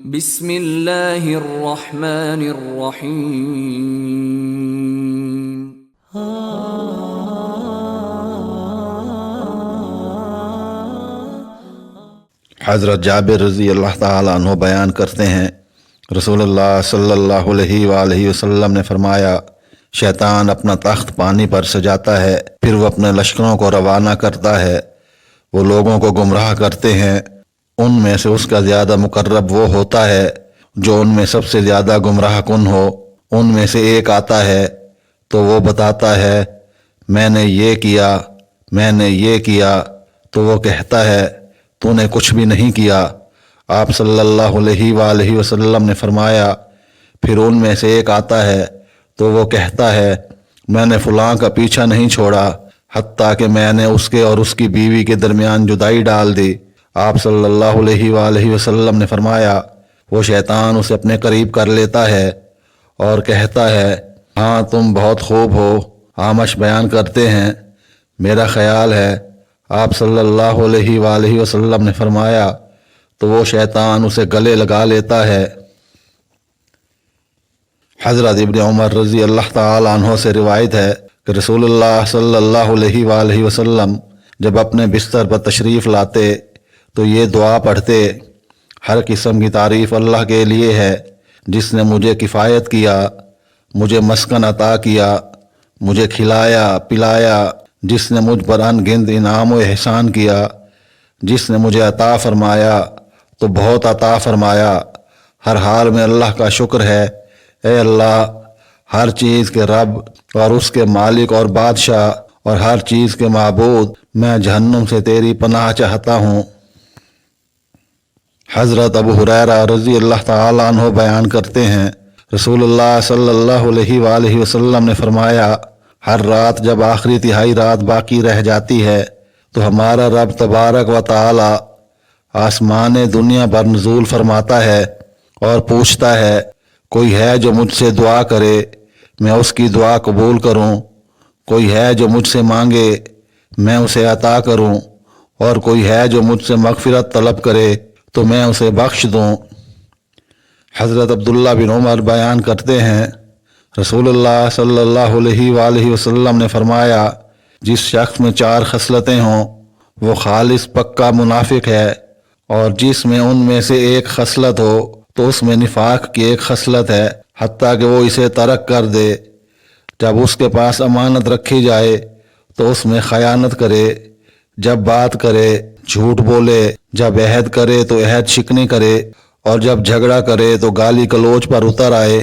بسم اللہ الرحمن الرحیم۔ حضرت جابر رضی اللہ تعالیٰ عنہ بیان کرتے ہیں، رسول اللہ صلی اللہ علیہ وآلہ وسلم نے فرمایا، شیطان اپنا تخت پانی پر سجاتا ہے، پھر وہ اپنے لشکروں کو روانہ کرتا ہے، وہ لوگوں کو گمراہ کرتے ہیں، ان میں سے اس کا زیادہ مقرب وہ ہوتا ہے جو ان میں سب سے زیادہ گمراہ کن ہو۔ ان میں سے ایک آتا ہے تو وہ بتاتا ہے میں نے یہ کیا، میں نے یہ کیا، تو وہ کہتا ہے تو نے کچھ بھی نہیں کیا۔ آپ صلی اللہ علیہ وآلہ وسلم نے فرمایا، پھر ان میں سے ایک آتا ہے تو وہ کہتا ہے میں نے فلاں کا پیچھا نہیں چھوڑا حتیٰ کہ میں نے اس کے اور اس کی بیوی کے درمیان جدائی ڈال دی۔ آپ صلی اللہ علیہ وآلہ وسلم نے فرمایا، وہ شیطان اسے اپنے قریب کر لیتا ہے اور کہتا ہے ہاں تم بہت خوب ہو۔ آمش بیان کرتے ہیں، میرا خیال ہے آپ صلی اللہ علیہ وآلہ وسلم نے فرمایا تو وہ شیطان اسے گلے لگا لیتا ہے۔ حضرت ابن عمر رضی اللہ تعالیٰ عنہ سے روایت ہے کہ رسول اللہ صلی اللہ علیہ وآلہ وسلم جب اپنے بستر پر تشریف لاتے تو یہ دعا پڑھتے، ہر قسم کی تعریف اللہ کے لیے ہے جس نے مجھے کفایت کیا، مجھے مسکن عطا کیا، مجھے کھلایا پلایا، جس نے مجھ پر ان گنت انعام و احسان کیا، جس نے مجھے عطا فرمایا تو بہت عطا فرمایا، ہر حال میں اللہ کا شکر ہے۔ اے اللہ، ہر چیز کے رب اور اس کے مالک اور بادشاہ اور ہر چیز کے معبود، میں جہنم سے تیری پناہ چاہتا ہوں۔ حضرت ابو ہریرہ رضی اللہ تعالیٰ عنہ بیان کرتے ہیں، رسول اللہ صلی اللہ علیہ وآلہ وسلم نے فرمایا، ہر رات جب آخری تہائی رات باقی رہ جاتی ہے تو ہمارا رب تبارک و تعالی آسمان دنیا پر نزول فرماتا ہے اور پوچھتا ہے کوئی ہے جو مجھ سے دعا کرے میں اس کی دعا قبول کروں، کوئی ہے جو مجھ سے مانگے میں اسے عطا کروں، اور کوئی ہے جو مجھ سے مغفرت طلب کرے تو میں اسے بخش دوں۔ حضرت عبداللہ بن عمر بیان کرتے ہیں، رسول اللہ صلی اللہ علیہ وآلہ وسلم نے فرمایا، جس شخص میں 4 خصلتیں ہوں وہ خالص پکا منافق ہے، اور جس میں ان میں سے ایک خصلت ہو تو اس میں نفاق کی ایک خصلت ہے، حتیٰ کہ وہ اسے ترک کر دے۔ جب اس کے پاس امانت رکھی جائے تو اس میں خیانت کرے، جب بات کرے جھوٹ بولے، جب عہد کرے تو عہد شکنی کرے، اور جب جھگڑا کرے تو گالی گلوچ پر اتر آئے۔